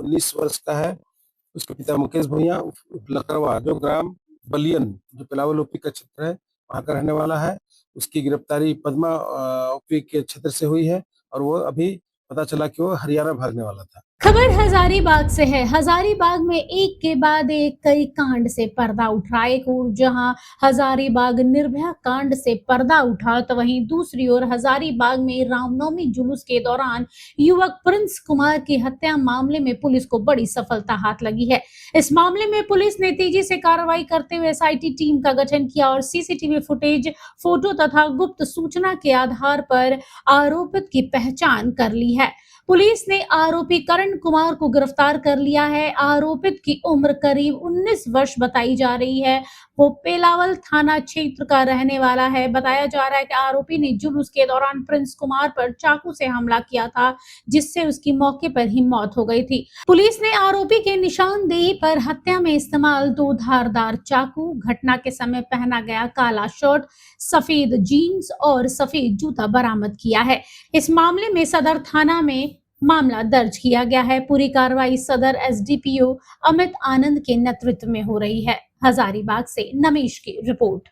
19 वर्ष का है। उसके पिता मुकेश भुइयां उर्फ लकड़वा, जो ग्राम बलियन, जो पिलावल ओपी का क्षेत्र है, वहाँ का रहने वाला है। उसकी गिरफ्तारी पदमा ओपी के क्षेत्र से हुई है और वो अभी पता चला कि वो हरियाणा भागने वाला था। खबर हजारीबाग से है। हजारीबाग में एक के बाद एक कई कांड से पर्दा उठ रहा है। एक और जहां हजारीबाग निर्भया कांड से पर्दा उठा, तो वहीं दूसरी ओर हजारीबाग में रामनवमी जुलूस के दौरान युवक प्रिंस कुमार की हत्या मामले में पुलिस को बड़ी सफलता हाथ लगी है। इस मामले में पुलिस ने तेजी से कार्रवाई करते हुए एसआईटी टीम का गठन किया और सीसीटीवी फुटेज, फोटो तथा गुप्त सूचना के आधार पर आरोपित की पहचान कर ली है। पुलिस ने आरोपी करण कुमार को गिरफ्तार कर लिया है। आरोपित की उम्र करीब 19 वर्ष बताई जा रही है। वो पेलावल थाना क्षेत्र का रहने वाला है। बताया जा रहा है कि आरोपी ने जुलूस के दौरान प्रिंस कुमार पर चाकू से हमला किया था, जिससे उसकी मौके पर ही मौत हो गई थी। पुलिस ने आरोपी के निशानदेही पर हत्या में इस्तेमाल 2 धारदार चाकू, घटना के समय पहना गया काला शर्ट, सफेद जीन्स और सफेद जूता बरामद किया है। इस मामले में सदर थाना में मामला दर्ज किया गया है। पूरी कार्रवाई सदर एसडीपीओ अमित आनंद के नेतृत्व में हो रही है। हजारीबाग से नमेश की रिपोर्ट।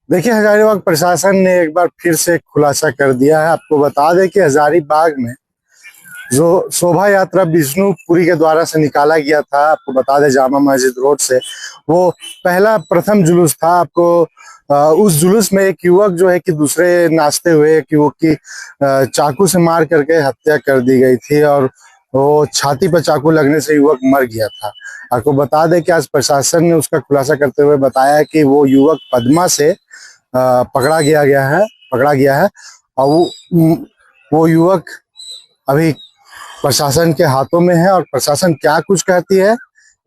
देखिए, हजारीबाग प्रशासन ने एक बार फिर से खुलासा कर दिया है। आपको बता दें कि हजारीबाग में जो शोभा यात्रा विष्णुपुरी के द्वारा से निकाला गया था, आपको बता दें जामा मस्जिद रोड से, वो प्रथम जुलूस था। आपको उस जुलूस में एक युवक जो है कि दूसरे नाचते हुए एक युवक की चाकू से मार करके हत्या कर दी गई थी और वो छाती पर चाकू लगने से युवक मर गया था। आपको बता दें कि आज प्रशासन ने उसका खुलासा करते हुए बताया कि वो युवक पदमा से पकड़ा गया है और वो युवक अभी प्रशासन के हाथों में है और प्रशासन क्या कुछ कहती है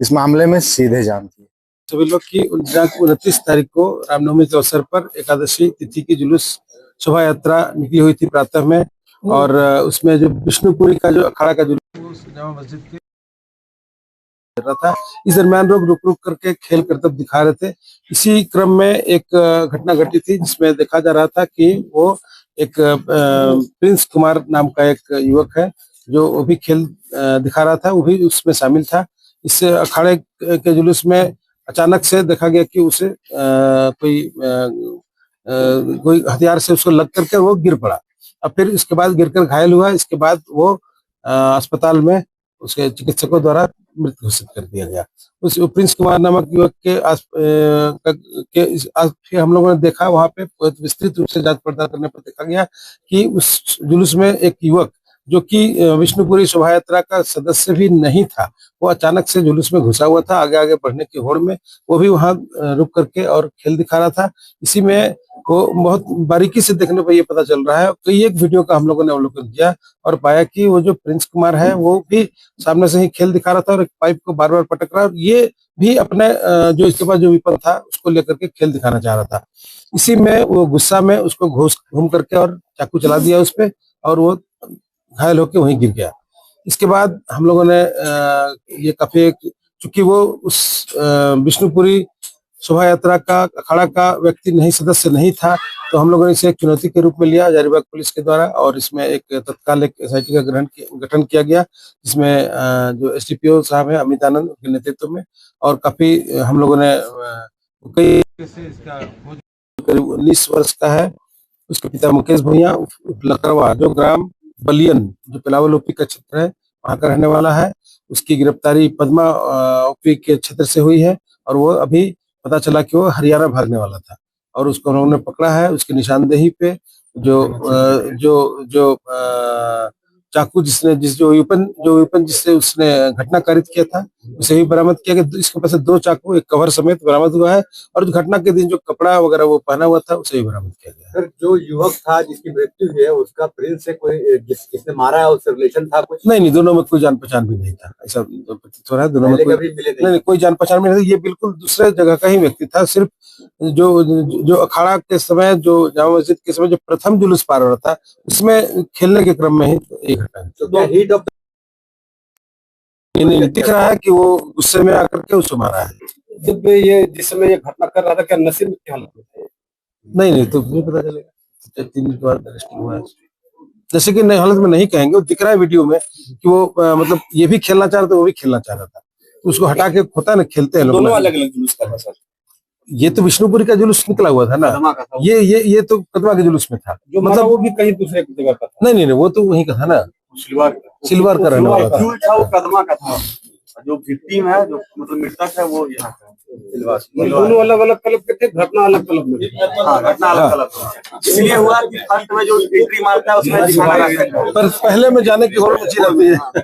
इस मामले में सीधे जानती है। सभी लोग की 29 तारीख को रामनवमी के अवसर पर एकादशी तिथि की जुलूस शोभा यात्रा निकली हुई थी प्रातः में, और उसमें जो विष्णुपुरी का जो अखाड़ा का जुलूस जामा मस्जिद के रहा था। इस दरमियान लोग रुक रुक करके खेल करतब दिखा रहे थे। इसी क्रम में एक घटना घटी थी जिसमें देखा जा रहा था कि वो एक प्रिंस कुमार नाम का एक युवक है जो वो भी खेल दिखा रहा था, वो भी उसमें शामिल था। इस अखाड़े के जुलूस में अचानक से देखा गया कि उसे कोई हथियार से उसको लग करके वो गिर पड़ा। अब फिर इसके बाद गिरकर घायल हुआ। इसके बाद वो अस्पताल में उसके चिकित्सकों द्वारा मृत घोषित कर दिया गया। उस प्रिंस कुमार नामक युवक के हम लोगों ने देखा, वहां पे विस्तृत रूप से जांच पड़ताल करने पर देखा गया कि उस जुलूस में एक युवक जो कि विष्णुपुरी शोभा यात्रा का सदस्य भी नहीं था, वो अचानक से जुलूस में घुसा हुआ था। आगे आगे बढ़ने की होड़ में वो भी वहां रुक करके और खेल दिखा रहा था। इसी में वो बहुत बारीकी से देखने पर ये पता चल रहा है। तो एक वीडियो का हम लोगों ने अवलोकन किया और पाया कि वो जो प्रिंस कुमार है वो भी सामने से ही खेल दिखा रहा था और एक पाइप को बार बार पटक रहा, और ये भी अपने जो इसके पास जो विपन था उसको लेकर के खेल दिखाना चाह रहा था। इसी में वो गुस्सा में उसको घूम करके और चाकू चला दिया उस पर, और वो घायल होकर वहीं गिर गया। इसके बाद हम लोगों ने ये काफी, चूंकि वो उस विष्णुपुरी शोभा यात्रा का अखाड़ा का व्यक्ति नहीं, सदस्य नहीं था, तो हम लोगों ने इसे एक चुनौती के रूप में लिया हजारीबाग पुलिस के द्वारा, और इसमें एक तत्काल एक एसआईटी का गठन किया गया, जिसमें जो एसडीपीओ साहब है अमित आनंद के नेतृत्व में, और काफी हम लोगों ने कई करीब 19 वर्ष का है। उसके पिता मुकेश भुइयां उर्फ लकड़वा, जो ग्राम बलियन, जो पिलावल ओपी का क्षेत्र है, वहाँ का रहने वाला है। उसकी गिरफ्तारी पदमा ओपी के क्षेत्र से हुई है और वो अभी पता चला कि वो हरियाणा भागने वाला था, और उसको उन्होंने पकड़ा है। उसकी निशानदेही पे जो चाकू जो वेपन जिससे उसने घटना कारित किया था उसे भी बरामद किया गया। इसके पास से 2 चाकू, एक कवर समेत बरामद हुआ है, और जो घटना के दिन जो कपड़ा वगैरह वो पहना हुआ था उसे भी बरामद किया गया। सर, जो युवक था जिसकी मृत्यु हुई है उसका प्रिंस से कोई जिसने मारा है उससे रिलेशन था कुछ? नहीं, दोनों में कोई जान पहचान भी नहीं था, ऐसा प्रतीत हो रहा है। दोनों में कोई जान पहचान भी नहीं था। ये बिल्कुल दूसरे जगह का ही व्यक्ति था। सिर्फ जो अखाड़ा के समय, जो जामा मस्जिद के समय जो प्रथम जुलूस पार हो रहा था, उसमें खेलने के क्रम में ही एक घटना नहीं दिख रहा है कि वो गुस्से में आकर के उसको मारा है। जब ये जिस समय ये घटना कर रहा था, क्या नशे में की हालत में थे? नहीं, तो नहीं पता चलेगा। 3 दिन के बाद अरेस्ट हुआ है। जैसे कि नई हालत में नहीं कहेंगे, वो दिख रहा है वीडियो में कि वो मतलब ये भी खेलना चाह रहा था, वो भी खेलना चाह रहा था, तो उसको हटा के होता है ना, खेलते हैं लोग। दोनों अलग अलग जुलूस का था सर। ये तो विष्णुपुरी का जुलूस निकला हुआ था ना, कदमा का था वो। ये तो कदमा के जुलूस में था, जो मतलब वो भी कहीं दूसरे जगह का था। नहीं, वो तो वहीं का था ना, सिल्वर का रहने वाला था। फ्यूल था वो कदमा का था, जो विक्टिम है, जो मतलब मृतक है, वो यहाँ का दोनों अलग अलग क्लब के थे, घटना अलग क्लब में। हाँ, घटना अलग अलग इसलिए हुआ कि फर्स्ट में जो एंट्री मारता है उसमें दिखाना लगता है। पर पहले में जाने की और रुचि रहती है।